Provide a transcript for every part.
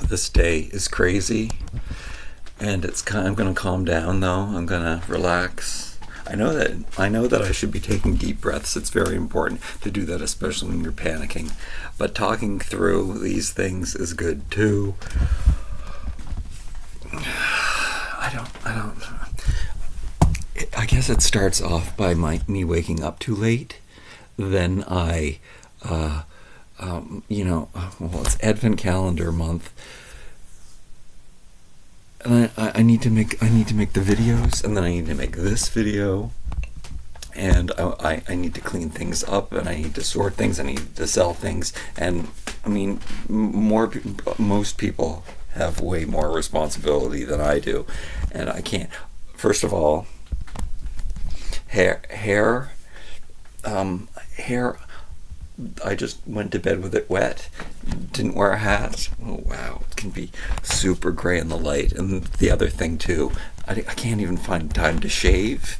This day is crazy, and I'm gonna calm down though. I'm gonna relax. I know that I should be taking deep breaths. It's very important to do that, especially when you're panicking. But talking through these things is good too. I guess it starts off by me waking up too late. Then it's Advent calendar month, and I need to make the videos, and then I need to make this video, and I need to clean things up, and I need to sort things, I need to sell things, and I mean, most people have way more responsibility than I do, and I can't. First of all, hair. I just went to bed with it wet. Didn't wear a hat. Oh wow, it can be super gray in the light. And the other thing too, I can't even find time to shave.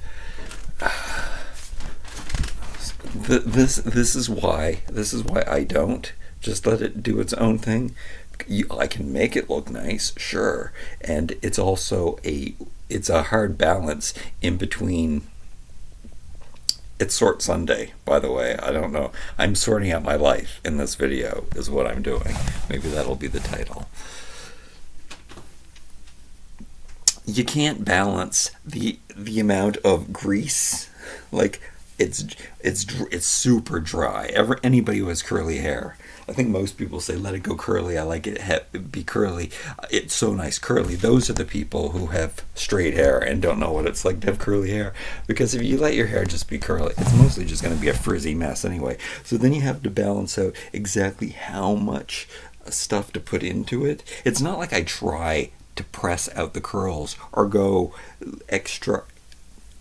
This is why I don't just let it do its own thing. I can make it look nice, sure, and it's also it's a hard balance in between. It's Sort Sunday, by the way. I don't know. I'm sorting out my life in this video is what I'm doing. Maybe that'll be the title. You can't balance the amount of grease. Like, it's super dry. Anybody who has curly hair, I think most people say let it go curly. I like it be curly. It's so nice curly. Those are the people who have straight hair and don't know what it's like to have curly hair. Because if you let your hair just be curly, it's mostly just going to be a frizzy mess anyway. So then you have to balance out exactly how much stuff to put into it. It's not like I try to press out the curls or go extra.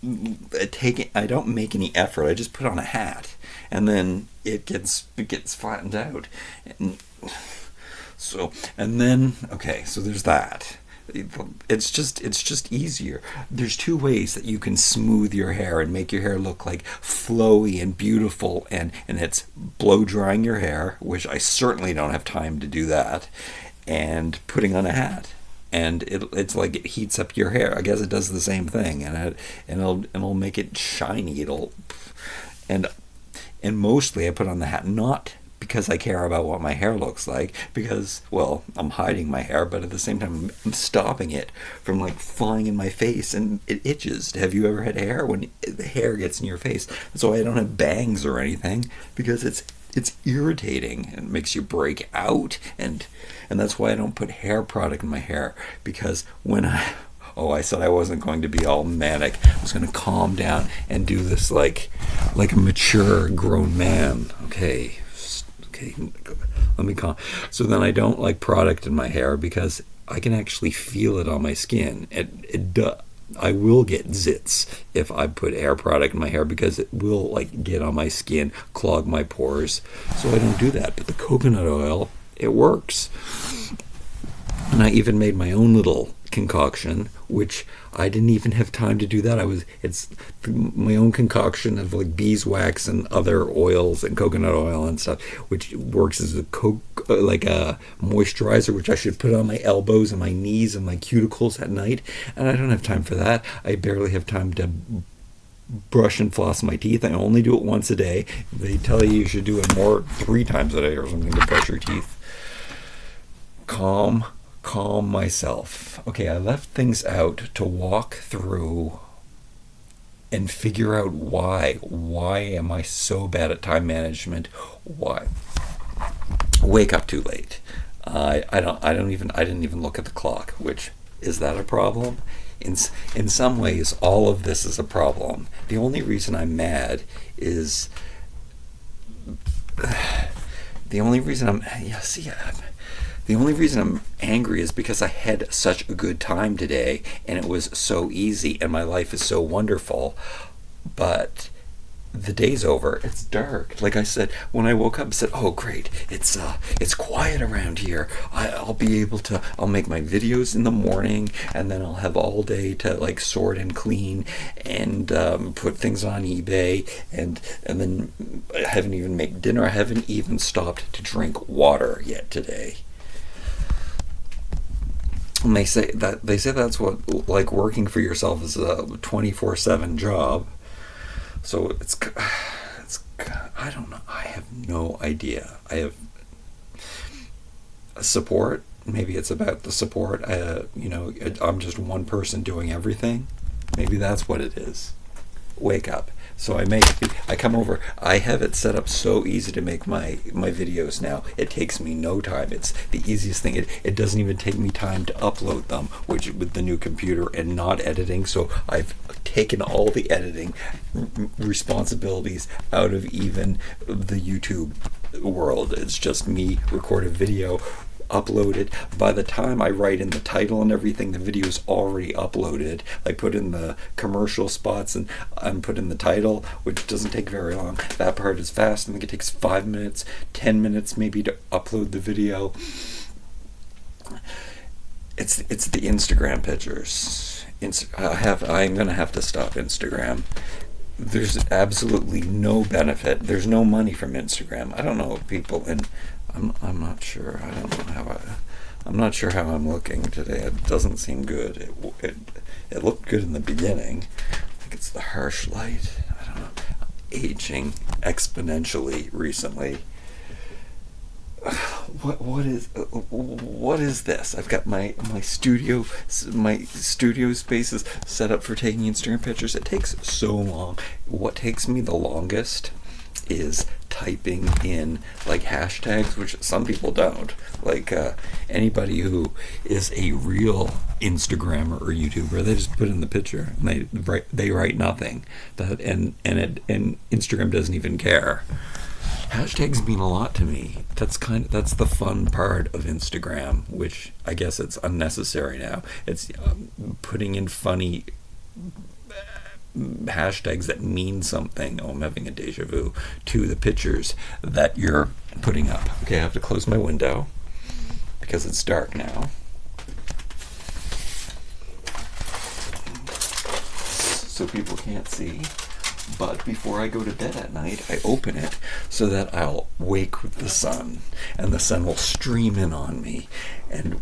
I don't make any effort. I just put on a hat, and then it gets flattened out. So there's that. It's just easier. There's two ways that you can smooth your hair and make your hair look like flowy and beautiful, and it's blow drying your hair, which I certainly don't have time to do that, and putting on a hat. And it's like it heats up your hair. I guess it does the same thing, and it'll make it shiny. And mostly I put on the hat not because I care about what my hair looks like, because, well, I'm hiding my hair, but at the same time I'm stopping it from like flying in my face, and it itches. Have you ever had hair when the hair gets in your face? That's why I don't have bangs or anything, because it's irritating and it makes you break out, and that's why I don't put hair product in my hair, because when I said I wasn't going to be all manic. I was going to calm down and do this like a mature grown man. Okay, let me calm. So then I don't like product in my hair because I can actually feel it on my skin. I will get zits if I put hair product in my hair, because it will like get on my skin, clog my pores. So I don't do that. But the coconut oil, it works. And I even made my own little concoction, which I didn't even have time to do that. It's my own concoction of like beeswax and other oils and coconut oil and stuff, which works as a moisturizer, which I should put on my elbows and my knees and my cuticles at night. And I don't have time for that. I barely have time to brush and floss my teeth. I only do it once a day. They tell you should do it 3 times a day or something to brush your teeth. Calm myself. Okay, I left things out to walk through and figure out why am I so bad at time management. Why wake up too late. I didn't even look at the clock. Which, is that a problem? In some ways all of this is a problem. The only reason I'm mad is the only reason I'm angry is because I had such a good time today, and it was so easy, and my life is so wonderful. But the day's over. It's dark. Like I said, when I woke up, I said, "Oh, great! It's quiet around here. I'll make my videos in the morning, and then I'll have all day to like sort and clean and put things on eBay, and then I haven't even made dinner. I haven't even stopped to drink water yet today." And they say that's what, like, working for yourself is a 24/7 job. So it's I don't know. I have no idea. I have support. Maybe it's about the support. I'm just one person doing everything. Maybe that's what it is. Wake up. So I come over. I have it set up so easy to make my videos now. It takes me no time. It's the easiest thing. It doesn't even take me time to upload them, which with the new computer and not editing. So I've taken all the editing responsibilities out of even the YouTube world. It's just me record a video, upload it. By the time I write in the title and everything, the video is already uploaded. I put in the commercial spots and put in the title, which doesn't take very long. That part is fast. I think it takes 5 minutes, 10 minutes maybe to upload the video. It's the Instagram pictures. I'm gonna have to stop Instagram. There's absolutely no benefit. There's no money from Instagram. I don't know if people and I'm not sure. I don't know how I'm not sure how I'm looking today. It doesn't seem good. It looked good in the beginning. I think it's the harsh light. I don't know. Aging exponentially recently. What is this? I've got my studio spaces set up for taking Instagram pictures. It takes so long. What takes me the longest is typing in like hashtags, which some people don't. Like anybody who is a real Instagrammer or YouTuber, they just put in the picture and they write nothing. And Instagram doesn't even care. Hashtags mean a lot to me. That's the fun part of Instagram, which I guess it's unnecessary now. It's putting in funny hashtags that mean something. I'm having a deja vu to the pictures that you're putting up. Okay, I have to close my window because it's dark now. So people can't see. But before I go to bed at night, I open it so that I'll wake with the sun, and the sun will stream in on me. And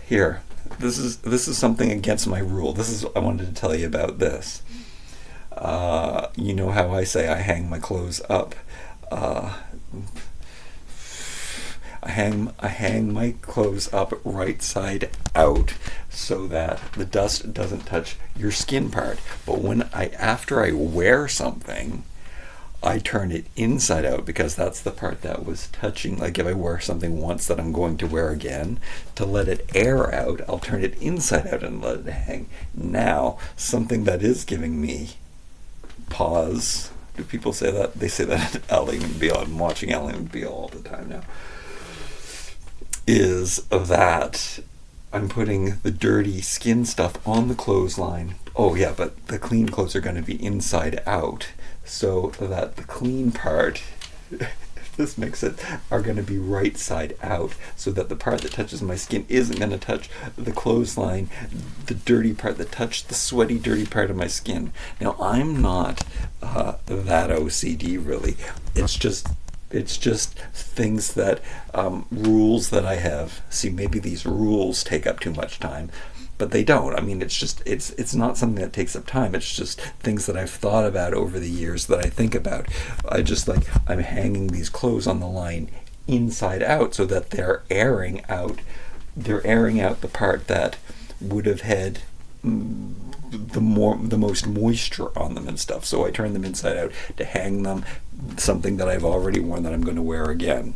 here, this is something against my rule. I wanted to tell you about this. You know how I say I hang my clothes up. I hang my clothes up right side out so that the dust doesn't touch your skin part. But after I wear something, I turn it inside out because that's the part that was touching. Like if I wear something once that I'm going to wear again, to let it air out, I'll turn it inside out and let it hang. Now, something that is giving me pause. Do people say that? They say that at Ally McBeal. I'm watching Ally McBeal all the time now. Is that I'm putting the dirty skin stuff on the clothesline. Oh yeah, but the clean clothes are going to be inside out, so that the clean part, this makes it, are going to be right side out, so that the part that touches my skin isn't going to touch the clothesline, the dirty part that touched the sweaty, dirty part of my skin. Now, I'm not that OCD really. It's just things that, rules that I have. See, maybe these rules take up too much time, but they don't. I mean, it's not something that takes up time. It's just things that I've thought about over the years that I think about. I'm hanging these clothes on the line inside out so that they're airing out the part that would have had the most moisture on them and stuff. So I turn them inside out to hang them, something that I've already worn that I'm going to wear again.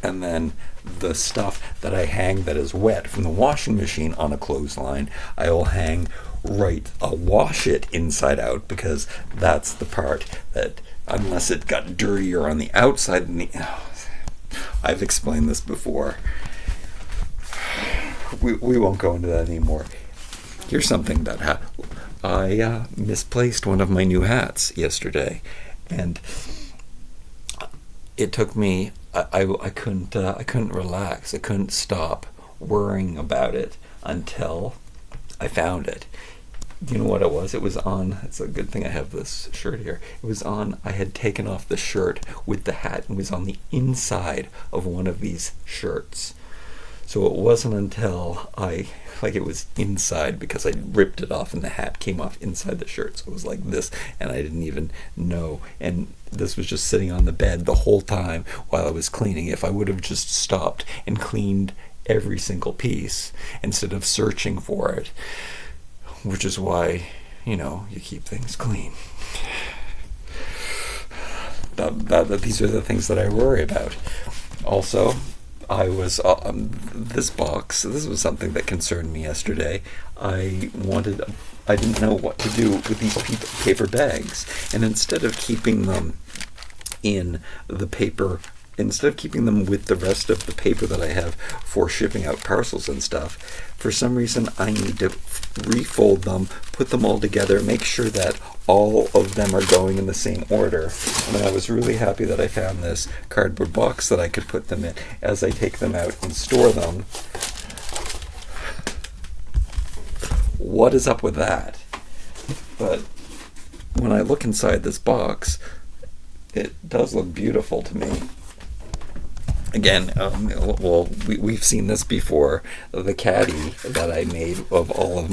And then the stuff that I hang that is wet from the washing machine on a clothesline, I will hang I'll wash it inside out, because that's the part that, unless it got dirtier on the outside than I've explained this before. We won't go into that anymore. Here's something that I misplaced one of my new hats yesterday, and it took me. I couldn't relax. I couldn't stop worrying about it until I found it. You know what it was? It was on. It's a good thing I have this shirt here. It was on. I had taken off the shirt with the hat and was on the inside of one of these shirts. So it wasn't until it was inside, because I ripped it off and the hat came off inside the shirt. So it was like this, and I didn't even know. And this was just sitting on the bed the whole time while I was cleaning. If I would have just stopped and cleaned every single piece instead of searching for it, which is why, you keep things clean. These are the things that I worry about. Also, I was this box. This was something that concerned me yesterday. I didn't know what to do with these paper bags, and instead of keeping them with the rest of the paper that I have for shipping out parcels and stuff, for some reason I need to refold them, put them all together, make sure that all of them are going in the same order. And I was really happy that I found this cardboard box that I could put them in as I take them out and store them. What is up with that? But when I look inside this box, it does look beautiful to me. Again, we've seen this before. The caddy that I made of all of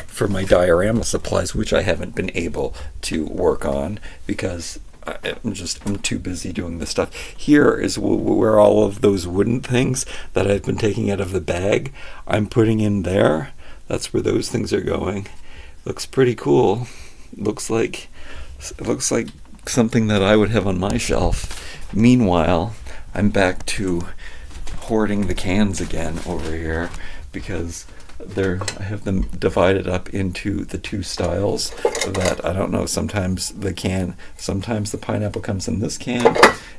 for my diorama supplies, which I haven't been able to work on because I'm too busy doing this stuff. Here is where all of those wooden things that I've been taking out of the bag, I'm putting in there. That's where those things are going. Looks pretty cool. It looks like something that I would have on my shelf. Meanwhile, I'm back to hoarding the cans again over here because I have them divided up into the two styles that, I don't know, sometimes the pineapple comes in this can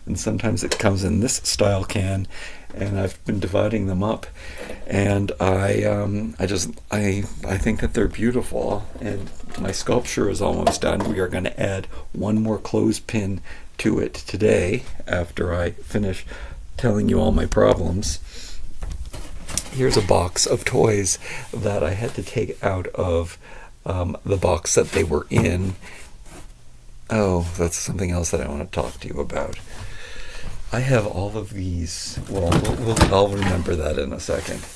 and sometimes it comes in this style can, and I've been dividing them up, and I think that they're beautiful, and my sculpture is almost done. We are going to add one more clothespin to it today after I finish telling you all my problems. Here's a box of toys that I had to take out of the box that they were in. Oh, that's something else that I want to talk to you about. I have all of these. I'll remember that in a second.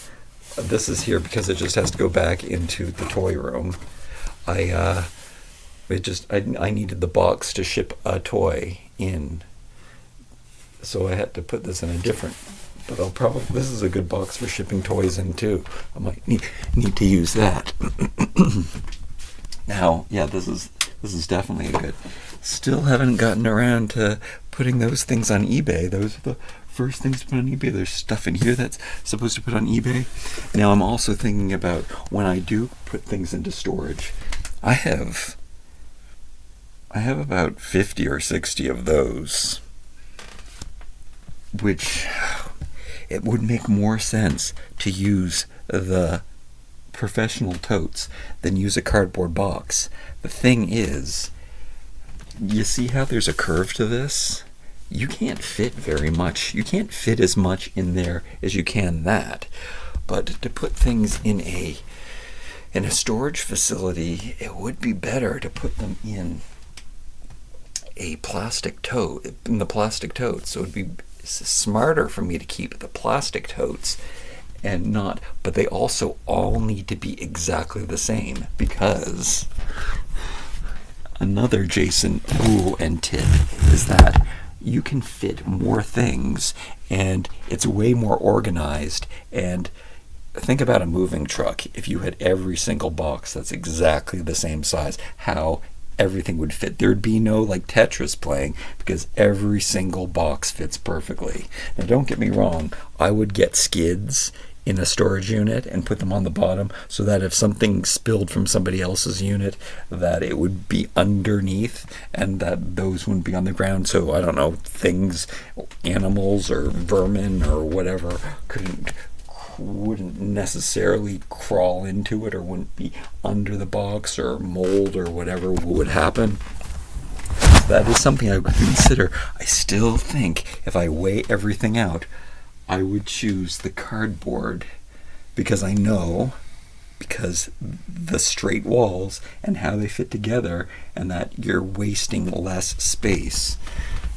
This is here because it just has to go back into the toy room. I needed the box to ship a toy in, so I had to put this in a different. But this is a good box for shipping toys in too. I might need to use that. Now, yeah, this is definitely a good. Still haven't gotten around to putting those things on eBay. Those are the first things to put on eBay. There's stuff in here that's supposed to put on eBay. Now I'm also thinking about when I do put things into storage. I have about 50 or 60 of those, which it would make more sense to use the professional totes than use a cardboard box. The thing is, you see how there's a curve to this? You can't fit very much. You can't fit as much in there as you can that. But to put things in a storage facility, it would be better to put them in a plastic tote, in the plastic tote. So it would be smarter for me to keep the plastic totes and not, but they also all need to be exactly the same, because another Jason rule and tip is that you can fit more things and it's way more organized. And think about a moving truck. If you had every single box that's exactly the same size, how everything would fit. There'd be no like Tetris playing because every single box fits perfectly. Now don't get me wrong, I would get skids in a storage unit and put them on the bottom so that if something spilled from somebody else's unit, that it would be underneath and that those wouldn't be on the ground. So I don't know, things, animals or vermin or whatever wouldn't necessarily crawl into it or wouldn't be under the box, or mold or whatever would happen. That is something I would consider. I still think if I weigh everything out, I would choose the cardboard because I know, because the straight walls and how they fit together, and that you're wasting less space.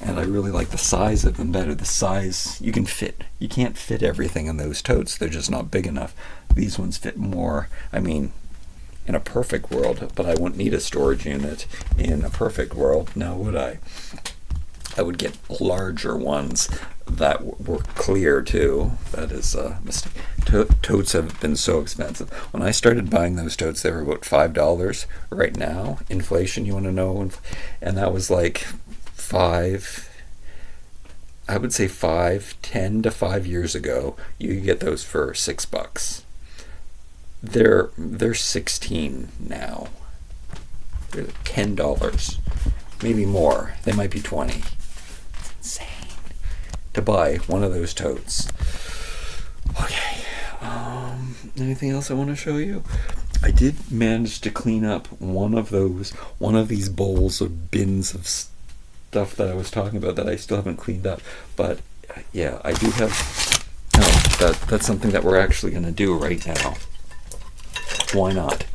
And I really like the size of them better. The size, you can't fit everything in those totes. They're just not big enough. These ones fit more. I mean, in a perfect world, but I wouldn't need a storage unit in a perfect world, now would I? I would get larger ones that were clear too. That is a mistake. Totes have been so expensive. When I started buying those totes, they were about $5. Right now, inflation, you want to know? And that was like I would say 10 to 5 years ago, you could get those for $6. They're 16 now. They're $10, maybe more. They might be 20. It's insane to buy one of those totes. Okay. Anything else I want to show you? I did manage to clean up one of these bowls of bins of stuff that I was talking about that I still haven't cleaned up. But yeah, I do have. No, that's something that we're actually going to do right now. Why not?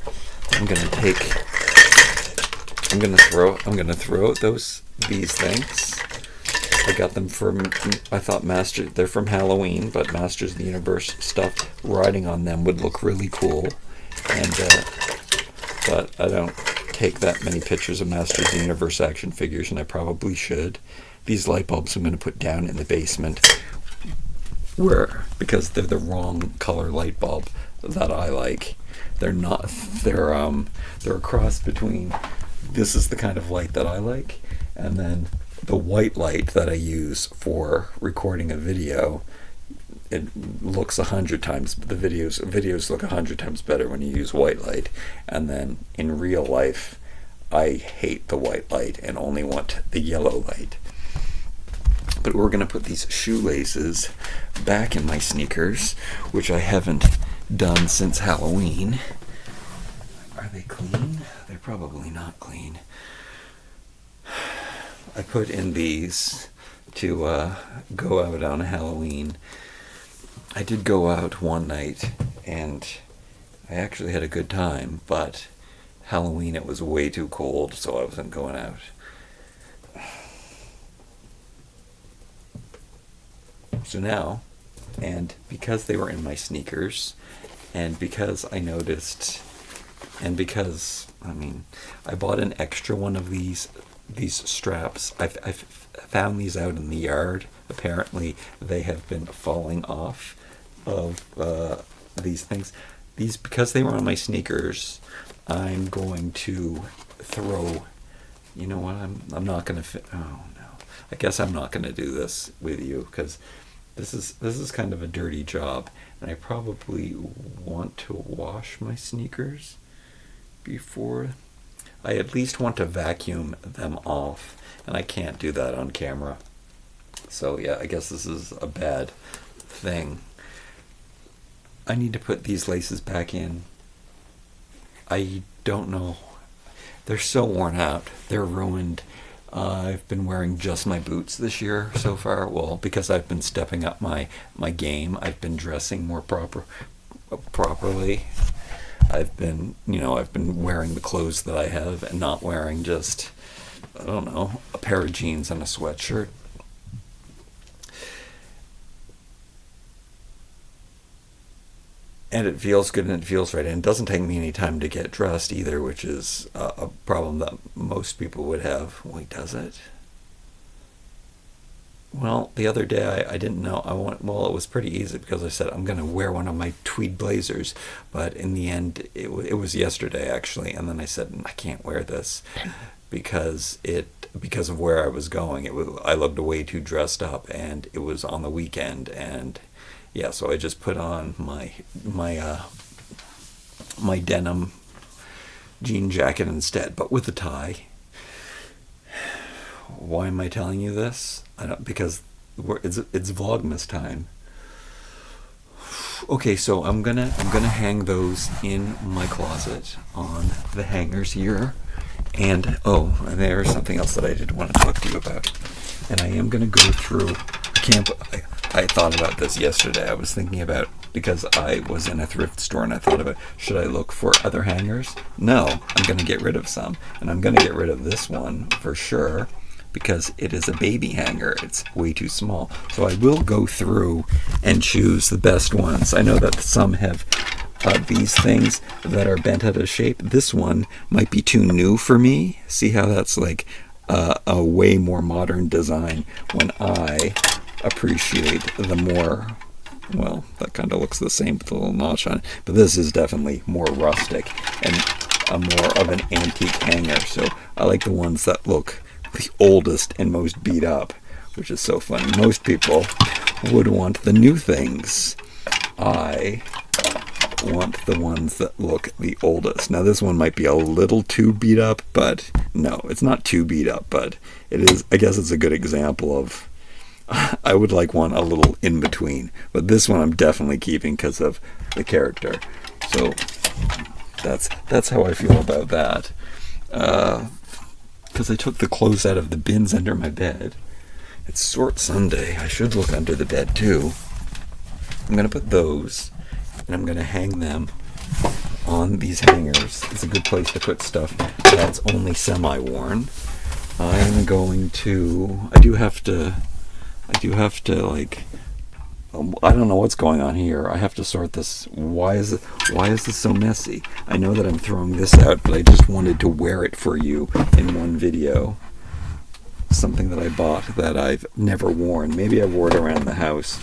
I'm gonna throw out these things. I got them from, I thought they're from Halloween, but Masters of the Universe stuff riding on them would look really cool. And but I don't take that many pictures of Masters of the Universe action figures, and I probably should. These light bulbs I'm gonna put down in the basement, because they're the wrong color light bulb that I like. They're not. They're a cross between. This is the kind of light that I like, and then the white light that I use for recording a video. It looks 100 times. The videos look 100 times better when you use white light. And then in real life, I hate the white light and only want the yellow light. But we're gonna put these shoelaces back in my sneakers, which I haven't done since Halloween. Are they clean? They're probably not clean. I put in these to go out on Halloween. I did go out one night and I actually had a good time, but Halloween it was way too cold, so I wasn't going out. So now, and because they were in my sneakers, and because I noticed, and because, I bought an extra one of these straps. I found these out in the yard. Apparently, they have been falling off of these things. Because they were on my sneakers, I'm going to throw, you know what, I'm not going to oh no. I guess I'm not going to do this with you, because this is kind of a dirty job, and I probably want to wash my sneakers before. I at least want to vacuum them off, and I can't do that on camera. So yeah, I guess this is a bad thing. I need to put these laces back in. I don't know. They're so worn out. They're ruined. I've been wearing just my boots this year so far. Well, because I've been stepping up my game. I've been dressing more properly. I've been wearing the clothes that I have and not wearing just, I don't know, a pair of jeans and a sweatshirt. And it feels good and it feels right. And it doesn't take me any time to get dressed either, which is a problem that most people would have. Wait, does it? Well, the other day I didn't know. It was pretty easy because I said I'm going to wear one of my tweed blazers. But in the end, it was yesterday actually. And then I said, I can't wear this because of where I was going. I looked way too dressed up, and it was on the weekend, and yeah, so I just put on my denim jean jacket instead, but with a tie. Why am I telling you this? Because it's vlogmas time. Okay, so I'm gonna hang those in my closet on the hangers here, and there's something else that I did want to talk to you about, and I am gonna go through. I thought about this yesterday. I was thinking about, because I was in a thrift store and I thought about, should I look for other hangers? No, I'm going to get rid of some. And I'm going to get rid of this one for sure, because it is a baby hanger. It's way too small. So I will go through and choose the best ones. I know that some have these things that are bent out of shape. This one might be too new for me. See how that's like a way more modern design, when I appreciate the more, well, that kind of looks the same with a little notch on it, but this is definitely more rustic and a more of an antique hanger. So I like the ones that look the oldest and most beat up, which is so funny. Most people would want the new things. I want the ones that look the oldest. Now this one might be a little too beat up, but no, it's not too beat up, but it is, I guess it's a good example of, I would like one a little in between, but this one I'm definitely keeping because of the character. So that's how I feel about that. Because I took the clothes out of the bins under my bed. It's Sort Sunday. I should look under the bed too. I'm going to put those, and I'm going to hang them on these hangers. It's a good place to put stuff that's only semi-worn. I'm going to, I do have to like, I don't know what's going on here. I have to sort this. Why is this so messy? I know that I'm throwing this out, but I just wanted to wear it for you in one video. Something that I bought that I've never worn. Maybe I wore it around the house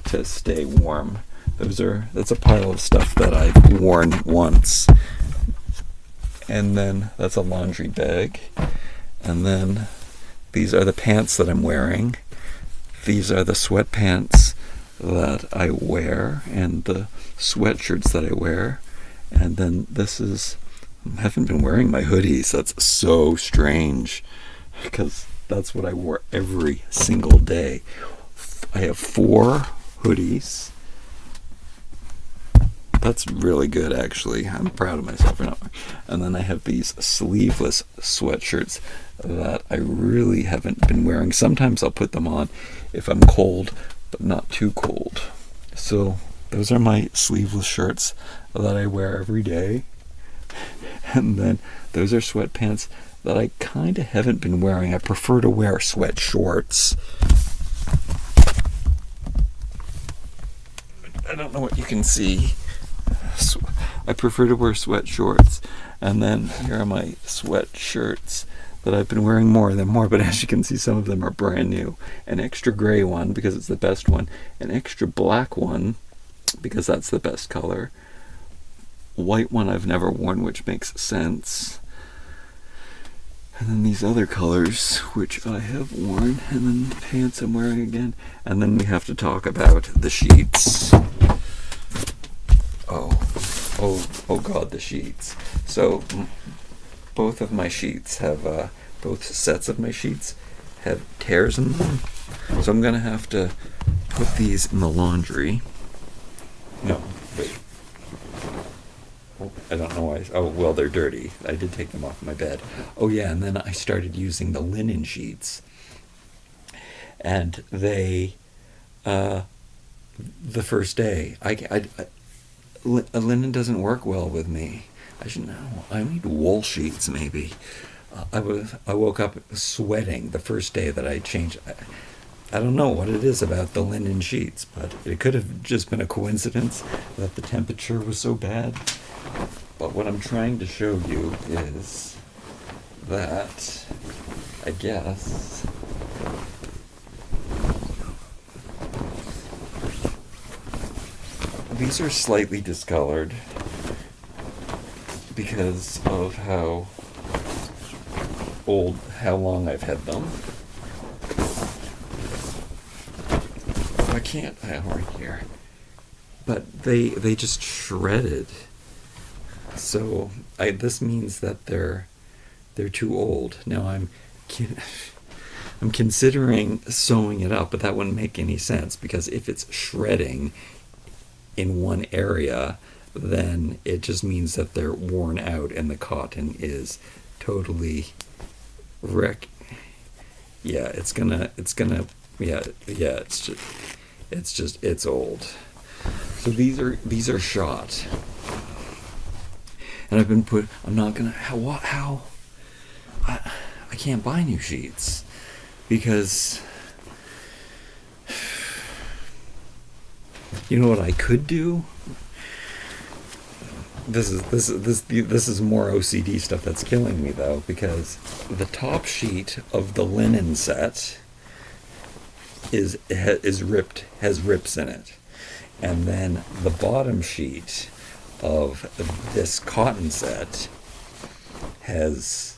to stay warm. That's a pile of stuff that I've worn once. And then that's a laundry bag. And then these are the pants that I'm wearing. These are the sweatpants that I wear and the sweatshirts that I wear. And then this is, I haven't been wearing my hoodies. That's so strange because that's what I wore every single day. I have 4 hoodies. That's really good, actually. I'm proud of myself for not wearing. And then I have these sleeveless sweatshirts that I really haven't been wearing. Sometimes I'll put them on if I'm cold, but not too cold. So those are my sleeveless shirts that I wear every day. And then those are sweatpants that I kind of haven't been wearing. I prefer to wear sweat shorts. I don't know what you can see. I prefer to wear sweat shorts. And then here are my sweatshirts that I've been wearing more and more, but as you can see, some of them are brand new. An extra gray one because it's the best one, an extra black one because that's the best color, white one I've never worn, which makes sense, and then these other colors which I have worn, and then the pants I'm wearing again. And then we have to talk about the sheets. Oh God, the sheets. So both of my sheets have, both sets of my sheets have tears in them. So I'm going to have to put these in the laundry. No, wait. Oh, I don't know why. Oh, well, they're dirty. I did take them off my bed. Oh, yeah, and then I started using the linen sheets. And they, the first day, linen doesn't work well with me. I should know. I need wool sheets, maybe. I woke up sweating the first day that I changed. I don't know what it is about the linen sheets, but it could have just been a coincidence that the temperature was so bad. But what I'm trying to show you is that, I guess, these are slightly discolored because of how long I've had them. I can't, right here. But they just shredded. So this means that they're too old. Now I'm considering sewing it up, but that wouldn't make any sense because if it's shredding in one area, then it just means that they're worn out and the cotton is totally yeah, it's old. So these are shot. And I'm not gonna, how, I can't buy new sheets. because you know what I could do? This is more OCD stuff that's killing me, though, because the top sheet of the linen set is ripped, has rips in it, and then the bottom sheet of this cotton set has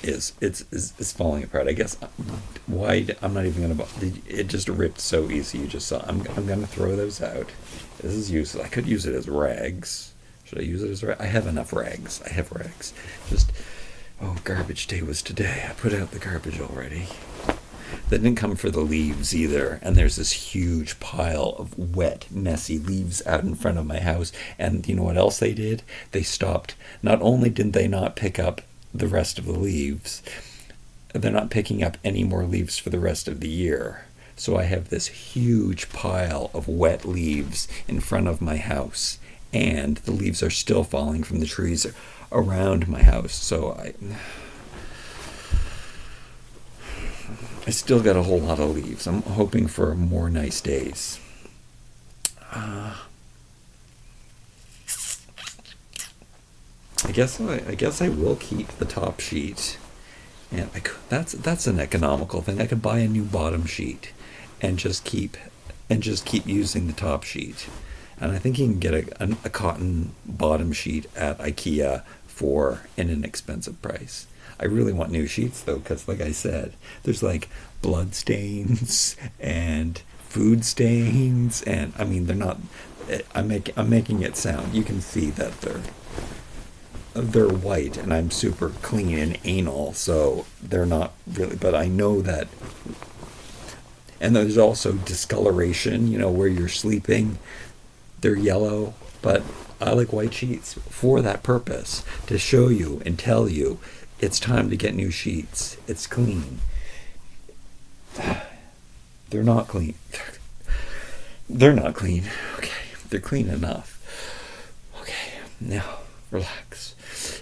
is falling apart. I guess I'm not even gonna. It just ripped so easy. You just saw. I'm gonna throw those out. This is useless. I could use it as rags. Should I use it as rags? I have enough rags. I have rags. Garbage day was today. I put out the garbage already. They didn't come for the leaves either, and there's this huge pile of wet, messy leaves out in front of my house. And you know what else they did? They stopped. Not only did they not pick up the rest of the leaves, they're not picking up any more leaves for the rest of the year. So I have this huge pile of wet leaves in front of my house, and the leaves are still falling from the trees around my house. So I still got a whole lot of leaves. I'm hoping for more nice days. I guess I will keep the top sheet, and that's an economical thing. I could buy a new bottom sheet, and just keep using the top sheet. And I think you can get a cotton bottom sheet at IKEA for an inexpensive price. I really want new sheets, though, because, like I said, there's like blood stains and food stains, and I mean, they're not. I'm making it sound. You can see that they're white, and I'm super clean and anal, so they're not really. But I know that. And there's also discoloration, where you're sleeping. They're yellow, but I like white sheets for that purpose, to show you and tell you it's time to get new sheets. It's clean. They're not clean. They're not clean. Okay, they're clean enough. Okay, now relax.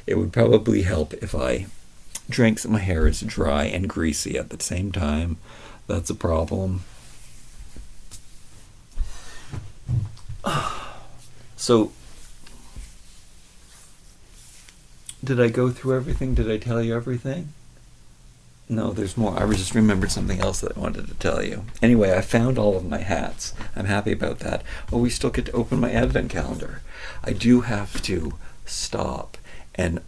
It would probably help if I drank some. My hair is dry and greasy at the same time. That's a problem. So, did I go through everything? Did I tell you everything? No, there's more. I just remembered something else that I wanted to tell you. Anyway, I found all of my hats. I'm happy about that. Oh, we still get to open my advent calendar. I do have to stop and,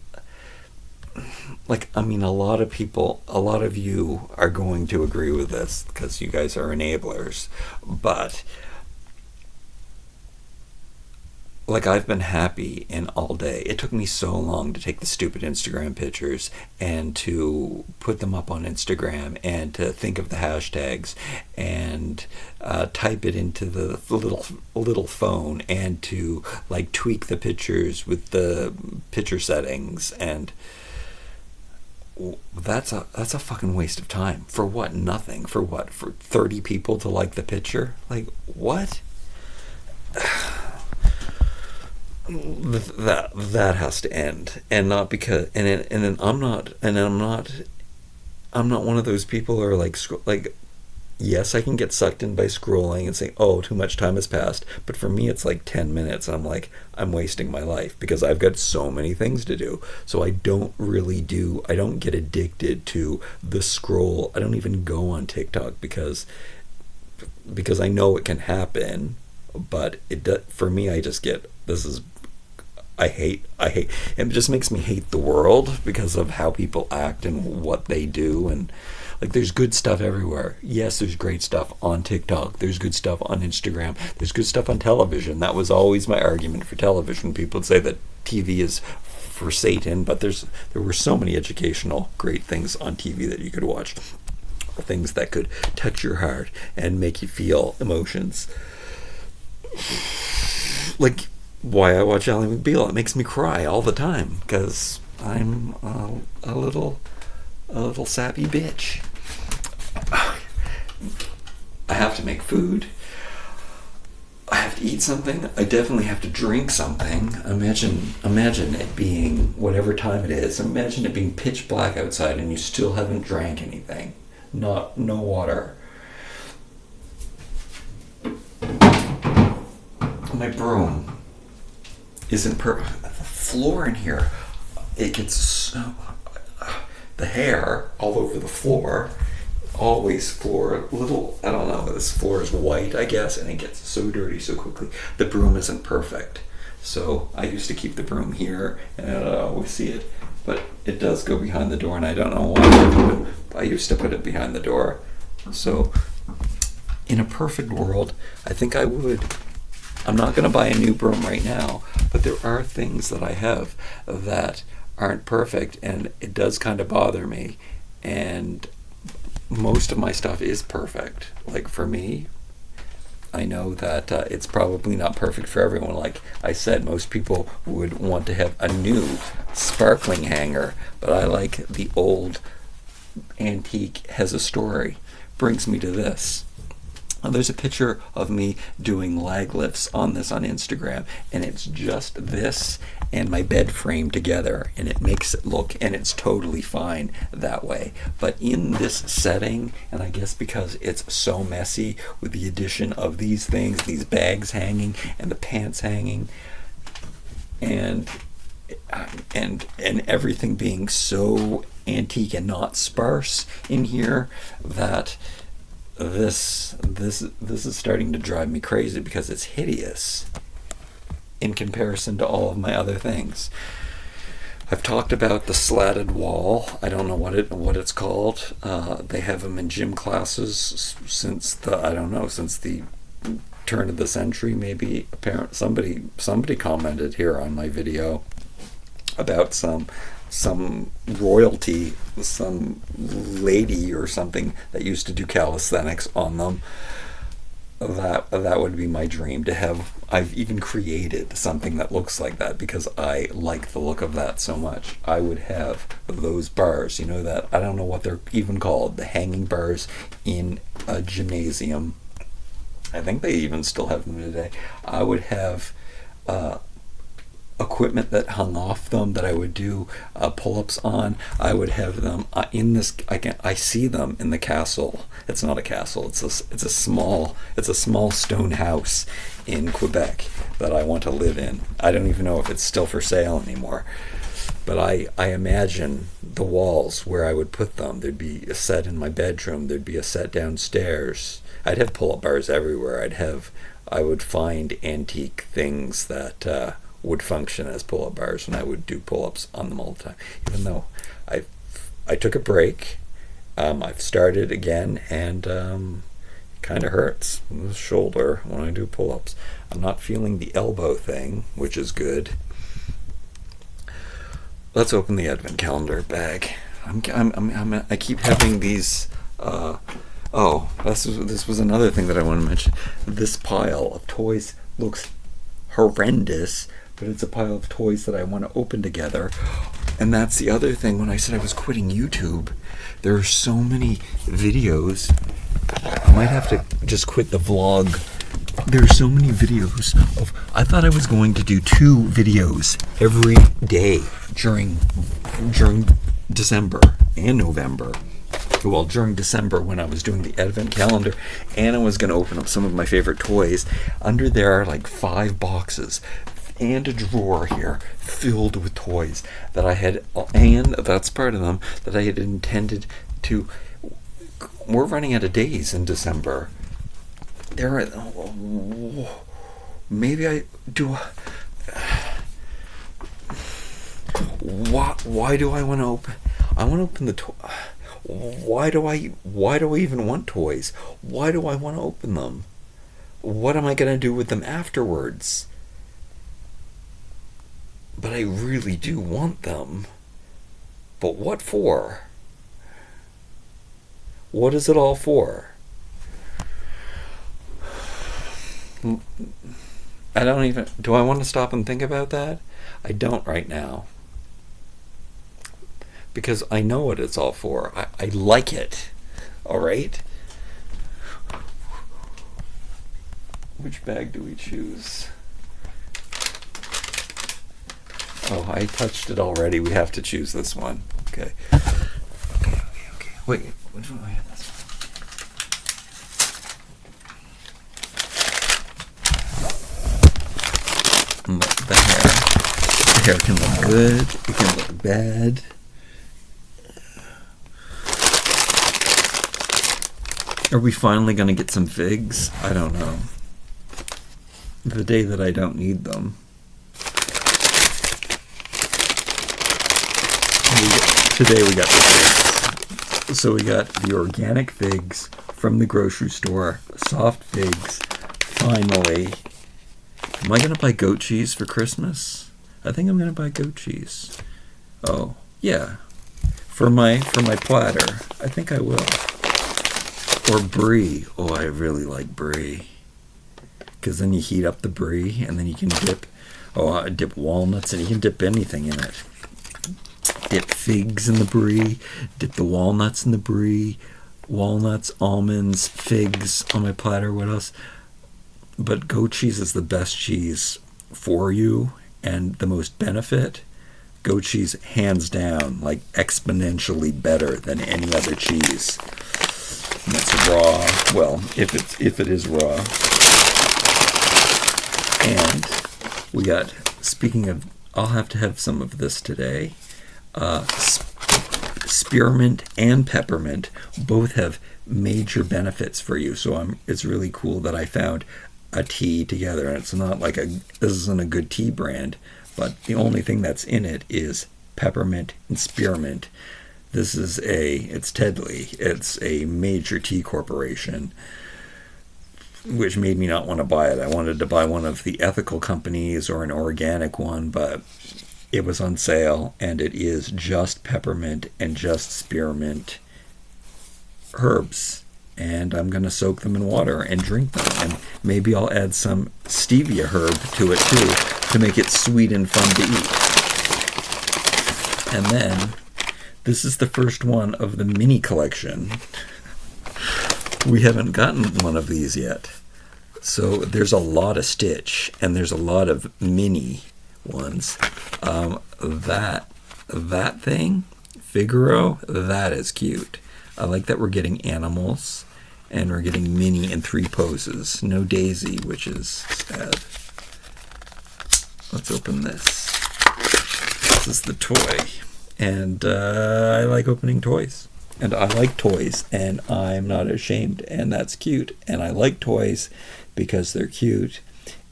a lot of you are going to agree with this because you guys are enablers, but I've been happy in all day. It took me so long to take the stupid Instagram pictures and to put them up on Instagram and to think of the hashtags and type it into the little phone and to tweak the pictures with the picture settings, and that's a fucking waste of time. For what? Nothing. For what? For 30 people to like the picture? What? That has to end, and not because I'm not one of those people who are yes, I can get sucked in by scrolling and saying, oh, too much time has passed, but for me it's 10 minutes, and I'm wasting my life because I've got so many things to do. So I don't get addicted to the scroll. I don't even go on TikTok because I know it can happen, but for me, I just get, I hate, it just makes me hate the world because of how people act and what they do. And there's good stuff everywhere. Yes, there's great stuff on TikTok. There's good stuff on Instagram. There's good stuff on television. That was always my argument for television. People would say that TV is for Satan, but there were so many educational great things on TV that you could watch. Things that could touch your heart and make you feel emotions. Why I watch Ally McBeal. It makes me cry all the time because I'm a little sappy bitch. I have to make food. I have to eat something. I definitely have to drink something. Imagine it being whatever time it is. Imagine it being pitch black outside and you still haven't drank anything. no water. My broom isn't the floor in here, it gets so, the hair all over the floor, always floor, little, I don't know, this floor is white, I guess, and it gets so dirty so quickly. The broom isn't perfect. So I used to keep the broom here, and I don't always see it, but it does go behind the door, and I don't know why. I used to put it behind the door. So in a perfect world, I think I would. I'm not going to buy a new broom right now, but there are things that I have that aren't perfect, and it does kind of bother me. And most of my stuff is perfect. Like for me, I know that it's probably not perfect for everyone. Like I said, most people would want to have a new sparkling hanger, but I like the old antique, has a story. Brings me to this. There's a picture of me doing lag lifts on Instagram, and it's just this and my bed frame together, and it makes it look, and it's totally fine that way. But in this setting, and I guess because it's so messy with the addition of these things, these bags hanging and the pants hanging, and everything being so antique and not sparse in here, that this is starting to drive me crazy because it's hideous in comparison to all of my other things. I've talked about the slatted wall. I don't know what it's called. They have them in gym classes since the turn of the century. Maybe somebody commented here on my video about some royalty, some lady or something that used to do calisthenics on them. That would be my dream to have. I've even created something that looks like that because I like the look of that so much. I would have those bars, that, I don't know what they're even called, the hanging bars in a gymnasium. I think they even still have them today. I would have equipment that hung off them that I would do pull-ups on. I would have them in this. I see them in the castle. It's not a castle. It's a small stone house in Quebec that I want to live in. I don't even know if it's still for sale anymore. But I imagine the walls where I would put them. There'd be a set in my bedroom. There'd be a set downstairs. I'd have pull-up bars everywhere. I would find antique things that would function as pull-up bars, and I would do pull-ups on them all the time. Even though I took a break, I've started again, and it kind of hurts in the shoulder when I do pull-ups. I'm not feeling the elbow thing, which is good. Let's open the advent calendar bag. I keep having these. This was another thing that I want to mention. This pile of toys looks horrendous, but it's a pile of toys that I want to open together. And that's the other thing. When I said I was quitting YouTube, there are so many videos. I might have to just quit the vlog. There are so many videos of. I thought I was going to do 2 videos every day during December and November. Well, during December when I was doing the advent calendar, and I was going to open up some of my favorite toys. Under there are like 5 boxes and a drawer here filled with toys that I had, and that's part of them, that I had intended to. We're running out of days in December. There are, maybe I do. Why do I want to open? I want to open the toy. Why do I even want toys? Why do I want to open them? What am I going to do with them afterwards? But I really do want them. But what for? What is it all for? I don't even. Do I want to stop and think about that? I don't right now. Because I know what it's all for. I like it. Alright? Which bag do we choose? Oh, I touched it already. We have to choose this one. Okay. Okay. Wait, which one? I had this one. Look, the hair. The hair can look good. It can look bad. Are we finally going to get some figs? I don't know. The day that I don't need them. Today we got figs. So we got the organic figs from the grocery store. Soft figs. Finally. Am I going to buy goat cheese for Christmas? I think I'm going to buy goat cheese. Oh, yeah. For my platter. I think I will. Or brie. Oh, I really like brie. Because then you heat up the brie, and then you can dip walnuts, and you can dip anything in it. Dip figs in the brie, dip the walnuts in the brie, walnuts, almonds, figs on my platter. What else? But goat cheese is the best cheese for you, and the most benefit. Goat cheese, hands down, like exponentially better than any other cheese. And it's raw. Well, if it is raw. And we got, speaking of, I'll have to have some of this today. Spearmint and peppermint both have major benefits for you. So it's really cool that I found a tea together. And it's not like this isn't a good tea brand, but the only thing that's in it is peppermint and spearmint. It's Tedley. It's a major tea corporation, which made me not want to buy it. I wanted to buy one of the ethical companies or an organic one, but it was on sale, and it is just peppermint and just spearmint herbs. And I'm going to soak them in water and drink them. And maybe I'll add some stevia herb to it, too, to make it sweet and fun to eat. And then, this is the first one of the mini collection. We haven't gotten one of these yet. So there's a lot of Stitch, and there's a lot of mini ones. That thing, Figaro, that is cute. I like that we're getting animals, and we're getting Minnie in 3 poses. No Daisy, which is sad. Let's open this. This is the toy. And I like opening toys. And I like toys, and I'm not ashamed, and that's cute. And I like toys because they're cute,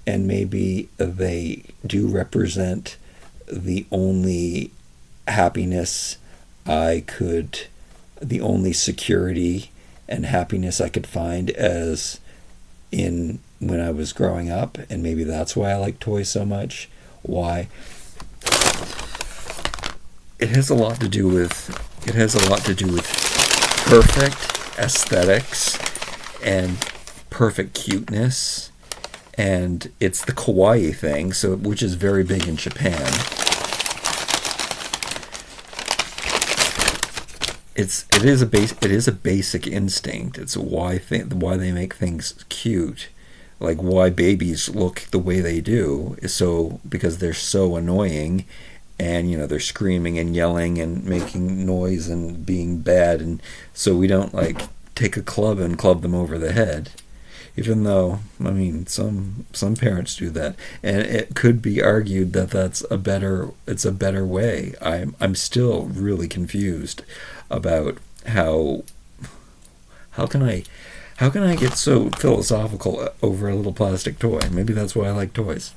and maybe they do represent the only happiness the only security and happiness I could find when I was growing up, and maybe that's why I like toys so much. Why? It has a lot to do with perfect aesthetics and perfect cuteness, and it's the kawaii thing, which is very big in Japan. It is a basic instinct. It's why they make things cute, like why babies look the way they do is because they're so annoying. And, they're screaming and yelling and making noise and being bad. And so we don't, take a club and club them over the head. Even though, some parents do that. And it could be argued that it's a better way. I'm still really confused about how can I get so philosophical over a little plastic toy? Maybe that's why I like toys.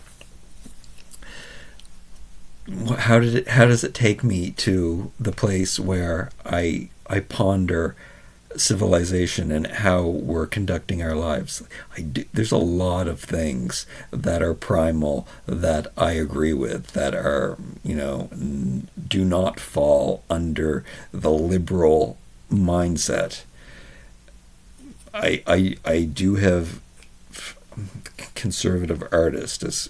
How does it take me to the place where I ponder civilization and how we're conducting our lives? There's a lot of things that are primal that I agree with, that are, do not fall under the liberal mindset. I do have conservative artist as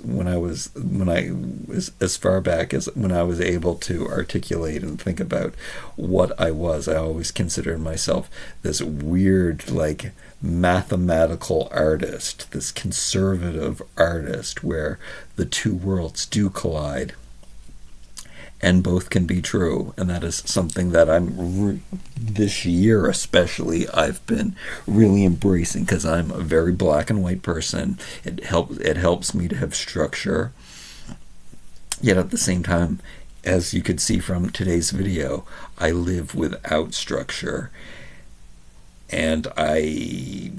far back as when I was able to articulate and think about what I was. I always considered myself this weird, mathematical artist, this conservative artist where the two worlds do collide. and both can be true. And that is something that this year especially, I've been really embracing, because I'm a very black and white person. It helps me to have structure, yet at the same time, as you could see from today's video, I live without structure, and I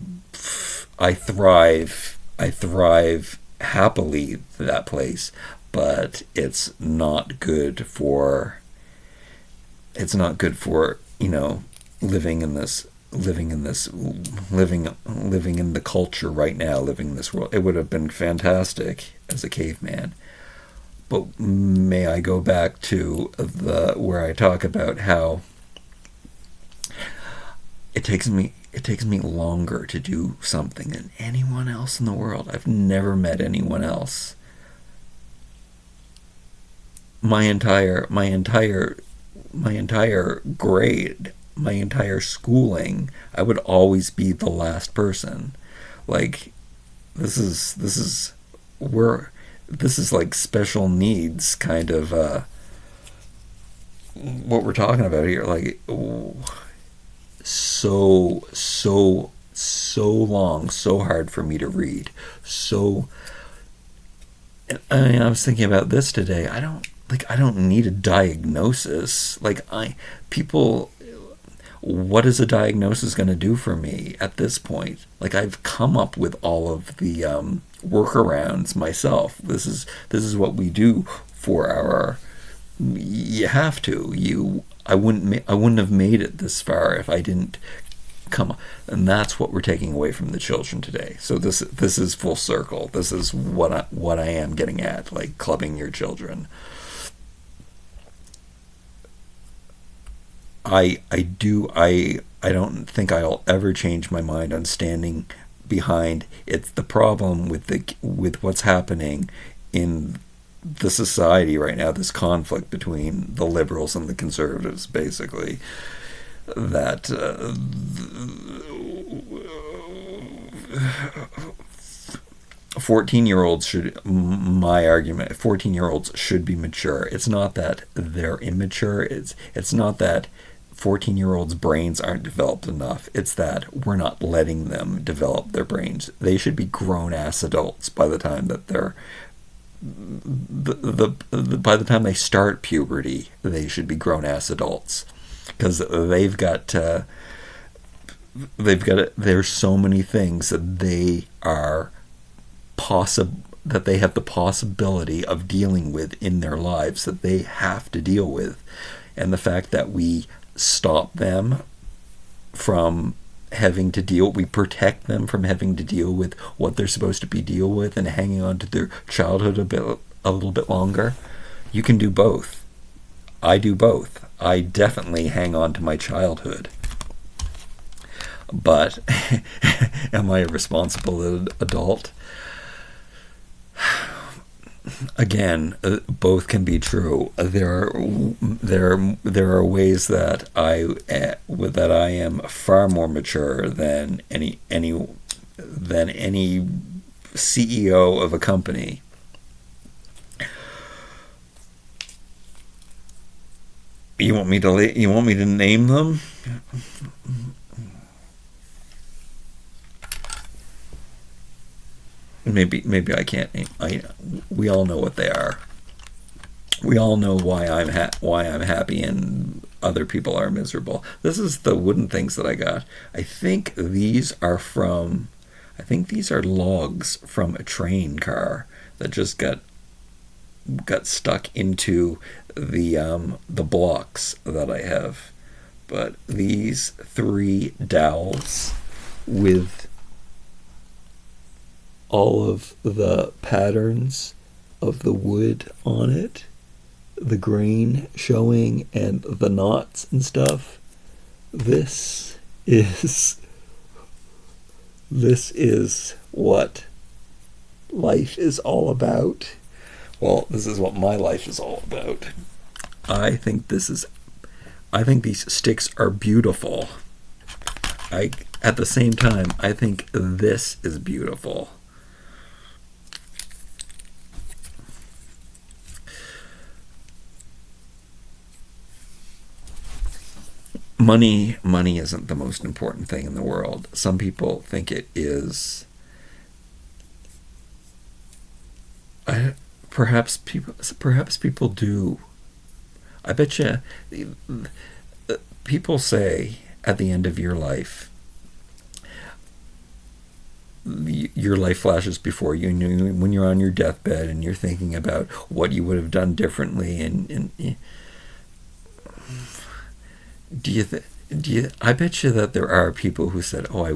thrive happily to that place. But it's not good for living in the culture right now, living in this world. It would have been fantastic as a caveman. But may I go back to where I talk about how it takes me longer to do something than anyone else in the world. I've never met anyone else. My entire grade, my entire schooling, I would always be the last person. Like, this is like special needs kind of what we're talking about here. Like, so long, so hard for me to read. I was thinking about this today. I don't need a diagnosis. What is a diagnosis going to do for me at this point? Like, I've come up with all of the workarounds myself. This is what we do for our. You have to. I wouldn't have made it this far if I didn't come up. And that's what we're taking away from the children today. So this is full circle. This is what I am getting at, like clubbing your children. I don't think I'll ever change my mind on standing behind. It's the problem with what's happening in the society right now, this conflict between the liberals and the conservatives, basically, that 14-year-olds should, my argument, 14-year-olds should be mature. It's not that they're immature. It's not that 14-year-olds' brains aren't developed enough. It's that we're not letting them develop their brains. They should be grown-ass adults by the time that they're by the time they start puberty. They should be grown-ass adults, because there's so many things that they are that they have the possibility of dealing with in their lives that they have to deal with. And the fact that we stop them from having to we protect them from having to deal with what they're supposed to be deal with and hanging on to their childhood a little bit longer. You can do both. I do both. I definitely hang on to my childhood. But am I a responsible adult? Again, both can be true. There are ways that I am far more mature than any CEO of a company. You want me to name them? Maybe I can't name. We all know what they are. We all know why I'm happy and other people are miserable. This is the wooden things that I got. I think these are logs from a train car that just got stuck into the blocks that I have. But these 3 dowels with all of the patterns of the wood on it, the grain showing, and the knots and stuff. This is what life is all about. Well, this is what my life is all about. I think these sticks are beautiful. At the same time, I think this is beautiful. money isn't the most important thing in the world. Some people think it is. Perhaps people do. I bet you people say at the end of your life, your life flashes before you, when you're on your deathbed and you're thinking about what you would have done differently, and I bet you that there are people who said, oh, I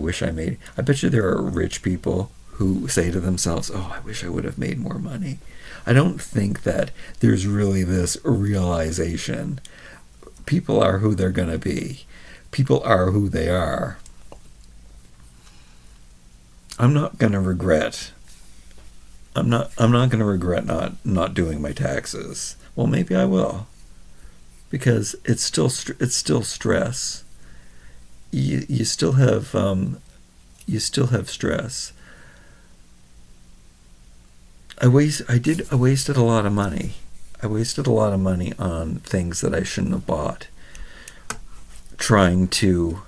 bet you there are rich people who say to themselves, oh, I wish I would have made more money. I don't think that there's really this realization. People are who they're going to be. People are who they are. I'm not going to regret not doing my taxes. Well, maybe I will, because it's still stress. You still have stress. I wasted a lot of money. I wasted a lot of money on things that I shouldn't have bought. Trying to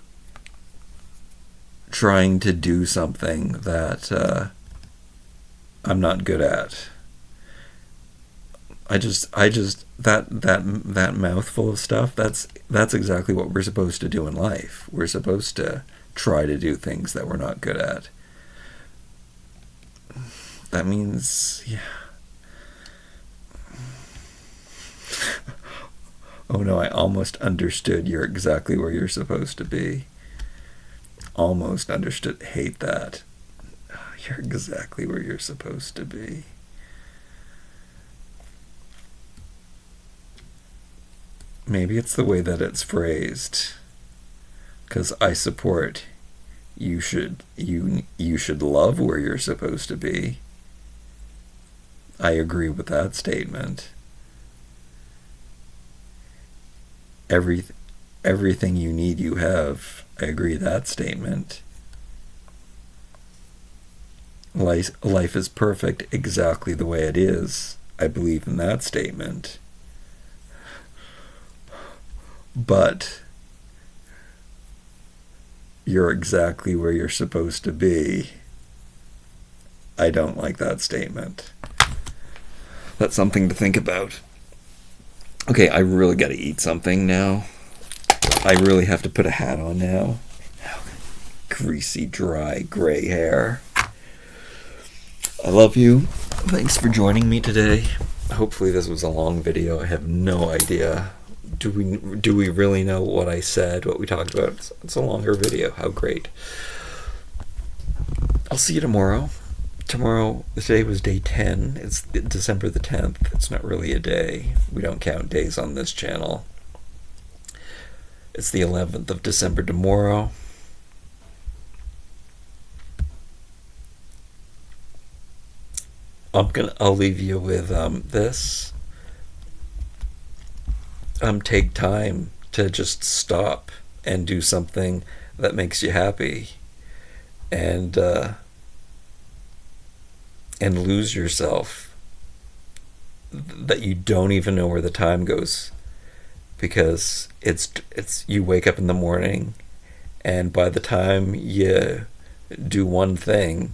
do something that I'm not good at. That mouthful of stuff, that's exactly what we're supposed to do in life. We're supposed to try to do things that we're not good at. That means, yeah. Oh no, I almost understood. You're exactly where you're supposed to be. Almost understood. Hate that. You're exactly where you're supposed to be. Maybe it's the way that it's phrased. Because I support you should love where you're supposed to be. I agree with that statement. Everything you need, you have. I agree with that statement. Life is perfect exactly the way it is. I believe in that statement. But you're exactly where you're supposed to be. I don't like that statement. That's something to think about. Okay, I really got to eat something now. I really have to put a hat on now. Greasy, dry, gray hair. I love you. Thanks for joining me today. Hopefully this was a long video. I have no idea. Do we really know what I said, what we talked about? It's a longer video. How great. I'll see you tomorrow. Today was day 10. It's December the 10th. It's not really a day. We don't count days on this channel. It's the 11th of December tomorrow. I'll leave you with this. Take time to just stop and do something that makes you happy, and lose yourself, that you don't even know where the time goes, because it's you wake up in the morning, and by the time you do one thing,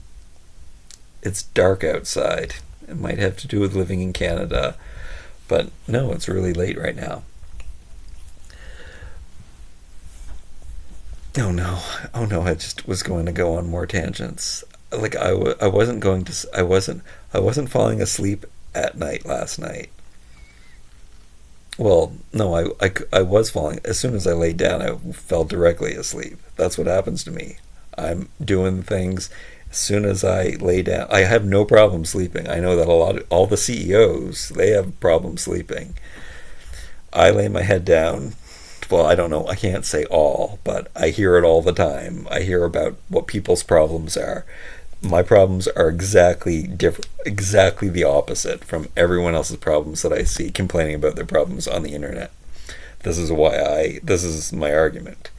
it's dark outside. It might have to do with living in Canada, but no, it's really late right now. Oh no, I just was going to go on more tangents. Like I wasn't falling asleep at night last night. Well, no, I was falling. As soon as I laid down, I fell directly asleep. That's what happens to me. I'm doing things. As soon as I lay down, I have no problem sleeping. I know that all the CEOs, they have problems sleeping. I lay my head down. Well, I don't know. I can't say all, but I hear it all the time. I hear about what people's problems are. My problems are exactly the opposite from everyone else's problems that I see complaining about their problems on the internet. This is my argument.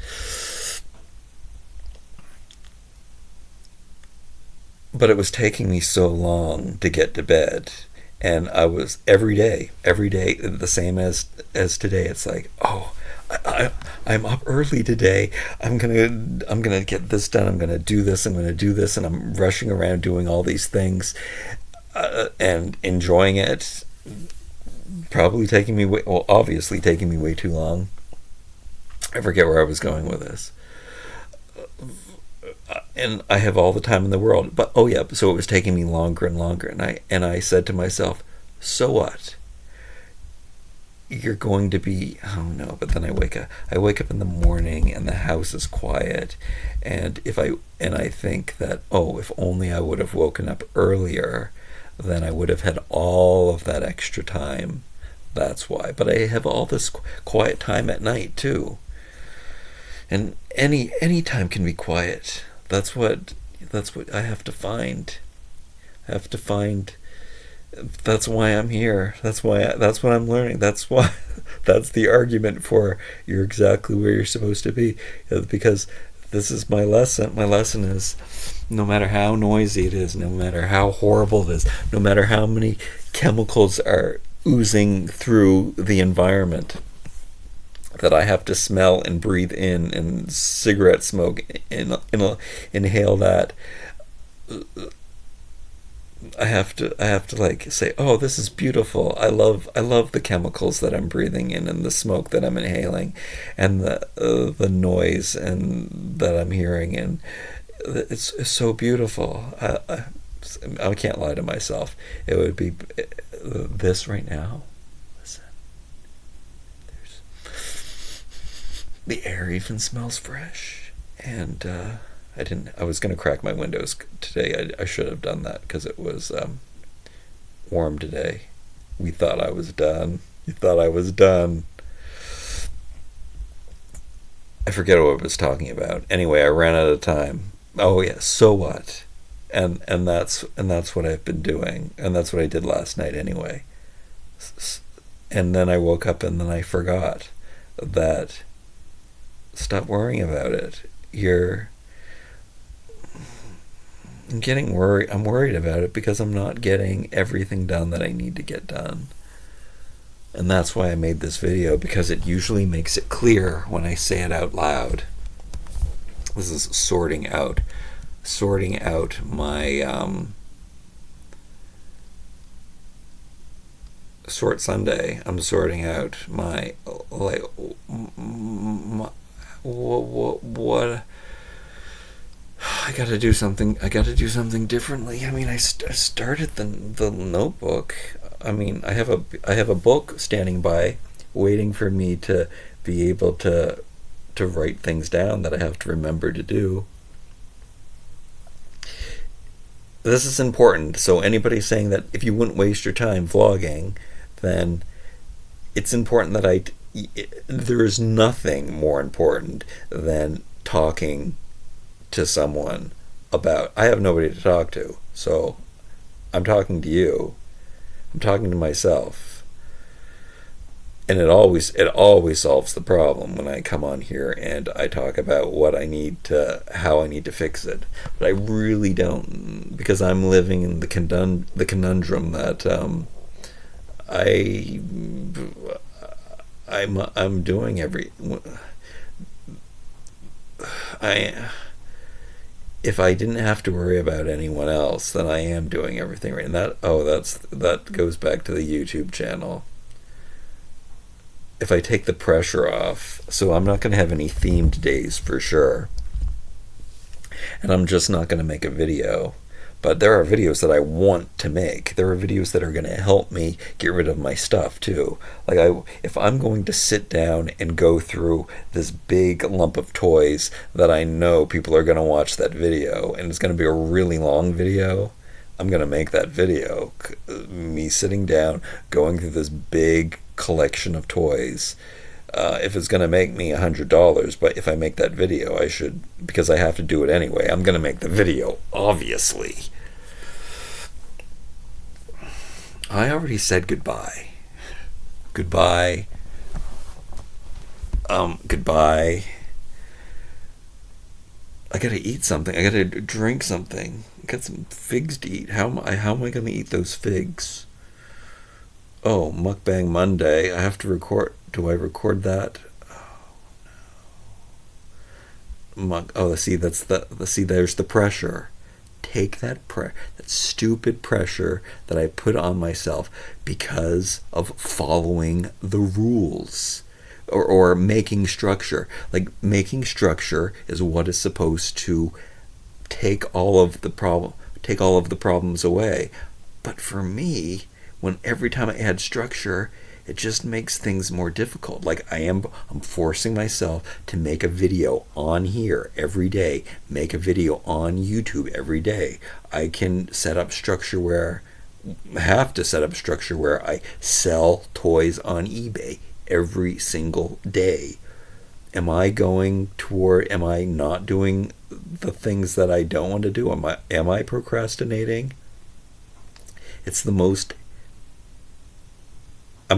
But it was taking me so long to get to bed, and I was every day the same as today. It's like, oh, I'm up early today. I'm gonna get this done. I'm gonna do this. I'm gonna do this, and I'm rushing around doing all these things, and enjoying it. Probably taking me obviously taking me way too long. I forget where I was going with this. And I have all the time in the world. But oh yeah, so it was taking me longer and longer, and I said to myself, so what? You're going to be, oh no, but then I wake up in the morning and the house is quiet, and I think that, oh, if only I would have woken up earlier, then I would have had all of that extra time. That's why. But I have all this quiet time at night too. And any time can be quiet. That's what I have to find. I have to find. That's why I'm here. That's what I'm learning. That's the argument for you're exactly where you're supposed to be, because this is my lesson. My lesson is, no matter how noisy it is, no matter how horrible it is, no matter how many chemicals are oozing through the environment that I have to smell and breathe in, and cigarette smoke, inhale that, I have to like say, oh, this is beautiful. I love the chemicals that I'm breathing in, and the smoke that I'm inhaling, and the noise and that I'm hearing, and it's so beautiful. I can't lie to myself. It would be this right now. Listen, the air even smells fresh, and I was going to crack my windows today. I should have done that because it was warm today. We thought I was done. You thought I was done. I forget what I was talking about. Anyway, I ran out of time. Oh yeah, so what? And that's what I've been doing, and that's what I did last night anyway. And then I woke up and then I forgot that. Stop worrying about it. I'm getting worried. I'm worried about it because I'm not getting everything done that I need to get done. And that's why I made this video, because it usually makes it clear when I say it out loud. This is sorting out my Sort Sunday. I'm sorting out my, like, what I gotta do something differently. I mean, I started the notebook. I mean, I have a book standing by, waiting for me to be able to write things down that I have to remember to do. This is important. So anybody saying that if you wouldn't waste your time vlogging, then it's important that there is nothing more important than talking to someone about. I have nobody to talk to, so I'm talking to you. I'm talking to myself, and it always solves the problem when I come on here and I talk about how I need to fix it. But I really don't, because I'm living in the conundrum that I'm doing if I didn't have to worry about anyone else, then I am doing everything right. And that goes back to the YouTube channel. If I take the pressure off, so I'm not going to have any themed days for sure, and I'm just not going to make a video. But there are videos that I want to make. There are videos that are going to help me get rid of my stuff too. Like, if I'm going to sit down and go through this big lump of toys that I know people are going to watch that video, and it's going to be a really long video, I'm going to make that video. Me sitting down, going through this big collection of toys. If it's going to make me $100, but if I make that video, I should, because I have to do it anyway, I'm going to make the video, obviously. I already said goodbye. Goodbye. Goodbye. I gotta eat something. I gotta drink something. I got some figs to eat. How am I gonna eat those figs? Oh, Mukbang Monday. I have to record. Do I record that? Oh, see, see, there's the pressure. Take that stupid pressure that I put on myself because of following the rules, or making structure. Like, making structure is what is supposed to take all of the problems away. But for me, when every time I add structure, it just makes things more difficult. Like, I'm forcing myself to make a video on here every day, make a video on YouTube every day. I can set up structure where have to set up structure where I sell toys on eBay every single day. Am I not doing the things that I don't want to do? Am I procrastinating? It's the most I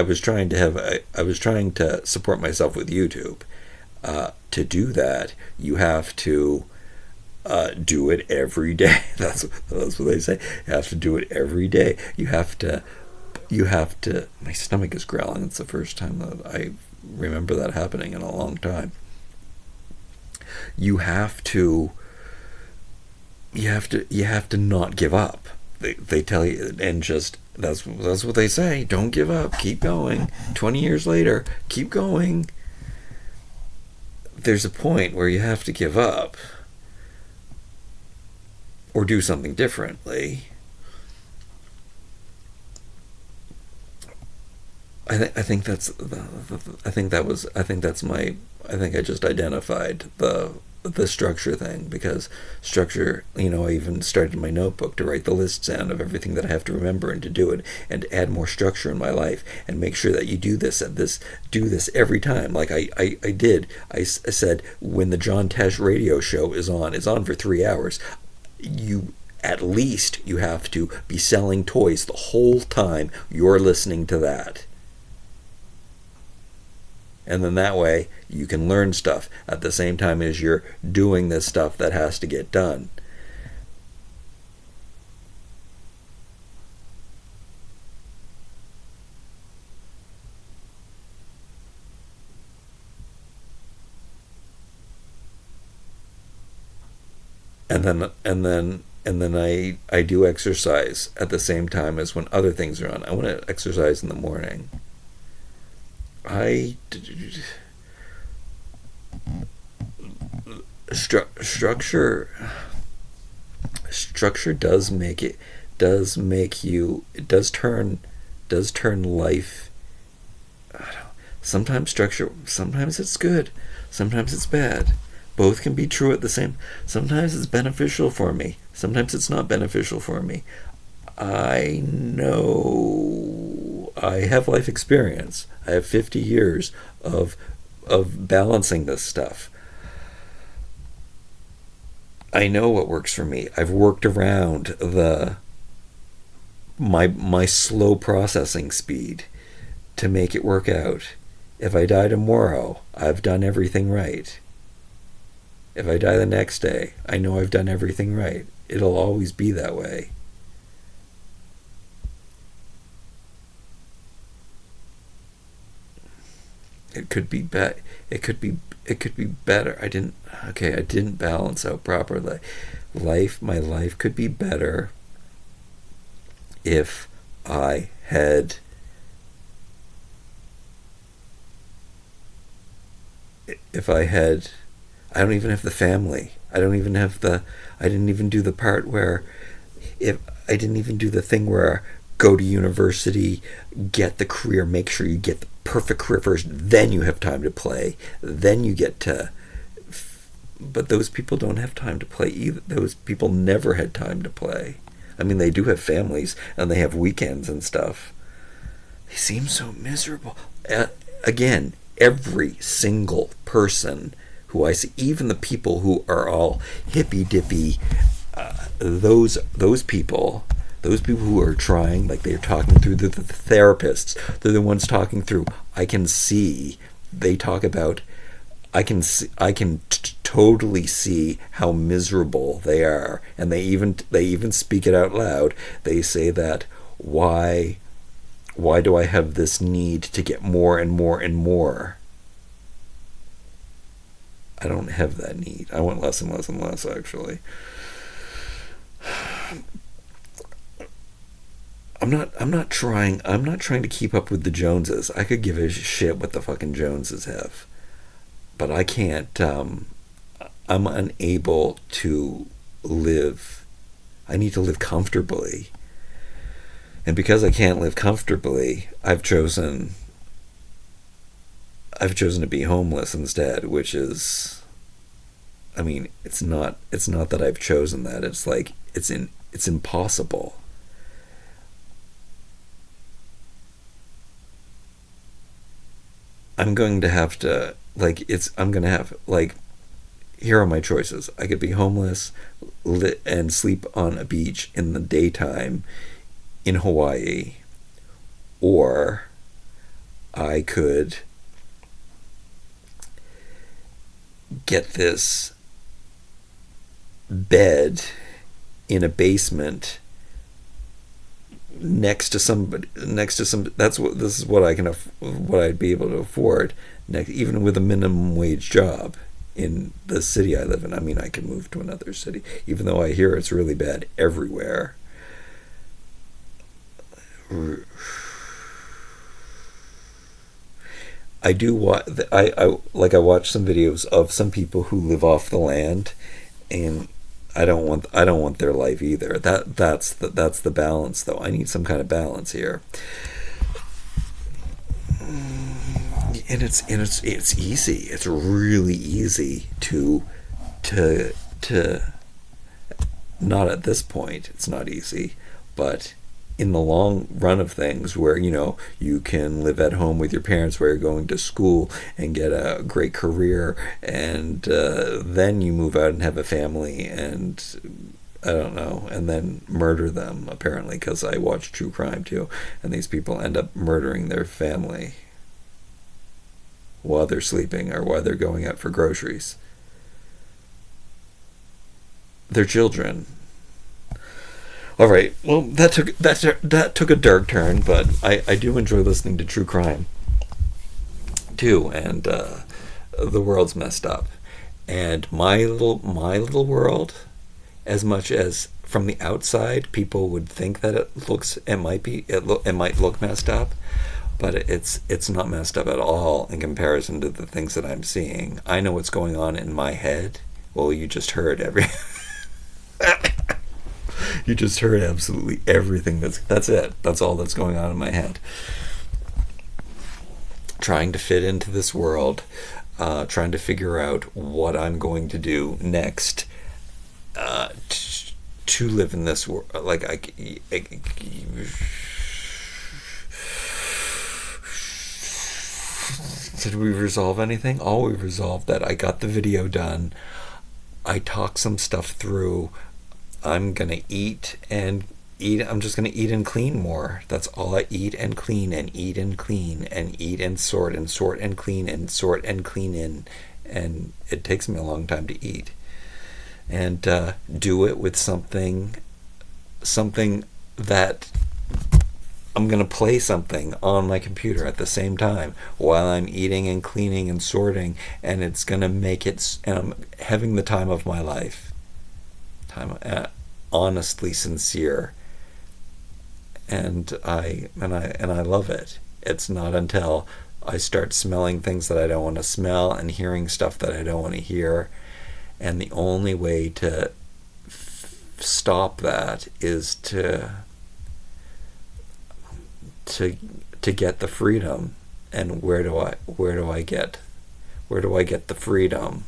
was trying to support myself with YouTube. To do that, you have to do it every day. That's what they say. You have to do it every day. You have to. My stomach is growling. It's the first time that I remember that happening in a long time. You have to not give up. They tell you, and just that's what they say. Don't give up. Keep going. 20 years later, keep going. There's a point where you have to give up or do something differently. I think I just identified the structure thing, because structure, I even started my notebook to write the lists down of everything that I have to remember and to do it, and to add more structure in my life, and make sure that you do this every time. Like I said, when the John Tesh radio show is on for 3 hours, at least you have to be selling toys the whole time you're listening to that. And then that way you can learn stuff at the same time as you're doing this stuff that has to get done. And then I do exercise at the same time as when other things are on. I want to exercise in the morning. Structure does turn life. Sometimes it's good, sometimes it's bad. Both can be true at the same. Sometimes it's beneficial for me, sometimes it's not beneficial for me. I know I have life experience. I have 50 years of balancing this stuff. I know what works for me. I've worked around my slow processing speed to make it work out. If I die tomorrow, I've done everything right. If I die the next day, I know I've done everything right. It'll always be that way. It could be better. I didn't balance out properly. My life could be better if I had I don't even have the family. I didn't even do the part where I didn't even do the thing where go to university, get the career, make sure you get the perfect career first, then you have time to play, then you get to. But those people don't have time to play either. Those people never had time to play. I mean, they do have families and they have weekends and stuff. They seem so miserable. Again, every single person who I see, even the people who are all hippy dippy, those people who are trying, like they're talking through, the therapists, they're the ones talking through. I can see they talk about. I can totally see how miserable they are, and they even speak it out loud. They say that why do I have this need to get more and more and more? I don't have that need. I want less and less and less, actually. I'm not trying to keep up with the Joneses. I could give a shit what the fucking Joneses have. But I can't, I'm unable to live. I need to live comfortably. And because I can't live comfortably, I've chosen to be homeless instead, which is, I mean, it's not that I've chosen that. It's like it's impossible. I'm going to have to, here are my choices. I could be homeless and sleep on a beach in the daytime in Hawaii, or I could get this bed in a basement next to some, this is what what I'd be able to afford even with a minimum wage job in the city I live in. I mean, I could move to another city, even though I hear it's really bad everywhere. I watch some videos of some people who live off the land, and I don't want their life either. That's the balance, though. I need some kind of balance here. And it's easy. It's really easy to not at this point. It's not easy, but in the long run of things, where you can live at home with your parents, where you're going to school and get a great career, and then you move out and have a family, and I don't know, and then murder them, apparently, because I watch true crime too, and these people end up murdering their family while they're sleeping or while they're going out for groceries. Their children. All right. Well, that took a dark turn, but I do enjoy listening to true crime too, and the world's messed up, and my little world, as much as from the outside people would think that it might look messed up, but it's not messed up at all in comparison to the things that I'm seeing. I know what's going on in my head. Well, you just heard You just heard absolutely everything. That's it. That's all that's going on in my head. Trying to fit into this world, trying to figure out what I'm going to do next to live in this world. Did we resolve anything? Oh, we resolved that I got the video done. I talked some stuff through. I'm gonna eat. I'm just gonna eat and clean more. That's all I eat and clean and eat and clean and eat and sort and clean and sort and clean in. And it takes me a long time to eat. And do it with something that I'm gonna play something on my computer at the same time while I'm eating and cleaning and sorting, and it's gonna make it. And I'm having the time of my life. Honestly sincere, and I love it. It's not until I start smelling things that I don't want to smell and hearing stuff that I don't want to hear, and the only way to stop that is to get the freedom. And where do I get the freedom?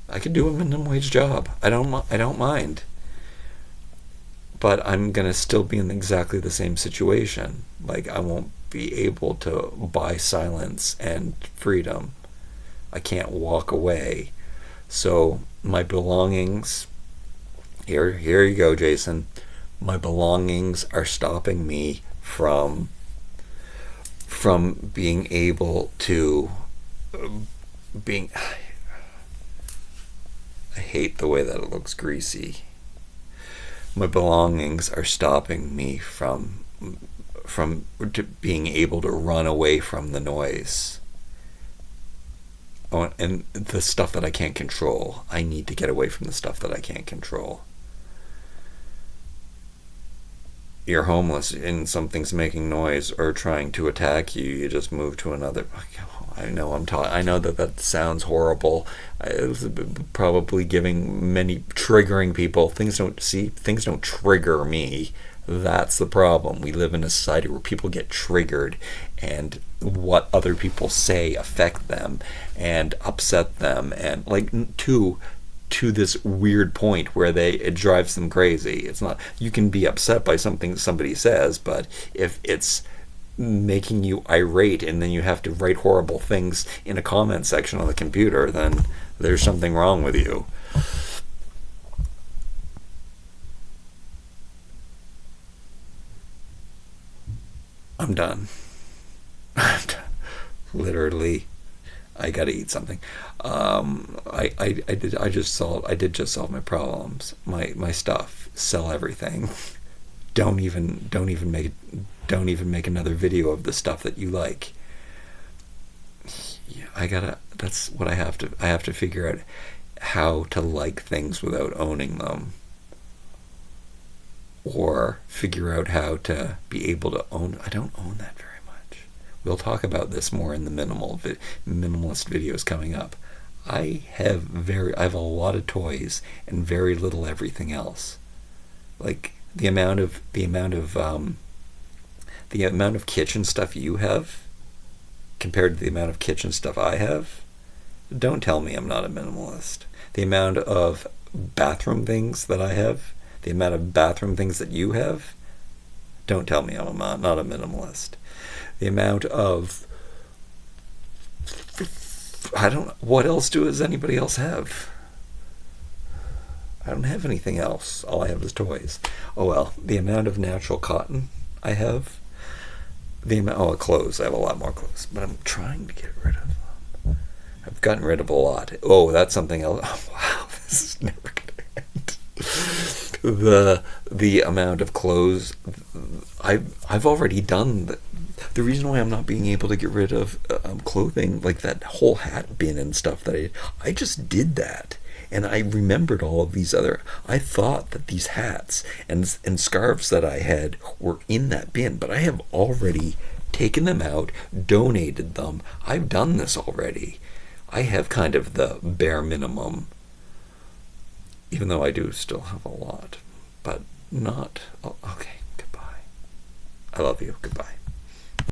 I could do a minimum wage job. I don't mind. But I'm gonna still be in exactly the same situation. Like, I won't be able to buy silence and freedom. I can't walk away. So my belongings, here you go, Jason. My belongings are stopping me from being able to being. I hate the way that it looks greasy. My belongings are stopping me from to being able to run away from the noise. Oh, and the stuff that I can't control. I need to get away from the stuff that I can't control. You're homeless and something's making noise or trying to attack you. You just move to another. I know I know that sounds horrible. It's probably triggering people. Things don't trigger me. That's the problem. We live in a society where people get triggered, and what other people say affect them and upset them, and like to this weird point where it drives them crazy. It's not, you can be upset by something somebody says, but if it's making you irate and then you have to write horrible things in a comment section on the computer, then there's something wrong with you. I'm done. Literally, I gotta eat something. I did just solve my problems. My stuff. Sell everything. Don't even make another video of the stuff that you like. Yeah, that's what I have to figure out, how to like things without owning them. Or figure out how to be able to own. I don't own that very much. We'll talk about this more in the minimalist videos coming up. I have a lot of toys and very little everything else. Like the amount of kitchen stuff you have compared to the amount of kitchen stuff I have. Don't tell me I'm not a minimalist. The amount of bathroom things that I have, the amount of bathroom things that you have, don't tell me I'm not a minimalist. The amount of, what else does anybody else have? I don't have anything else. All I have is toys. Oh well, the amount of natural cotton I have, the amount of clothes, I have a lot more clothes, but I'm trying to get rid of them. I've gotten rid of a lot. Oh, that's something else. Oh, wow, this is never gonna end. The amount of clothes I've already done. The reason why I'm not being able to get rid of clothing, like that whole hat bin and stuff, that I just did that, and I remembered all of these other. I thought that these hats and scarves that I had were in that bin, but I have already taken them out, donated them. I've done this already. I have kind of the bare minimum, even though I do still have a lot, but not. Okay, goodbye. I love you. Goodbye.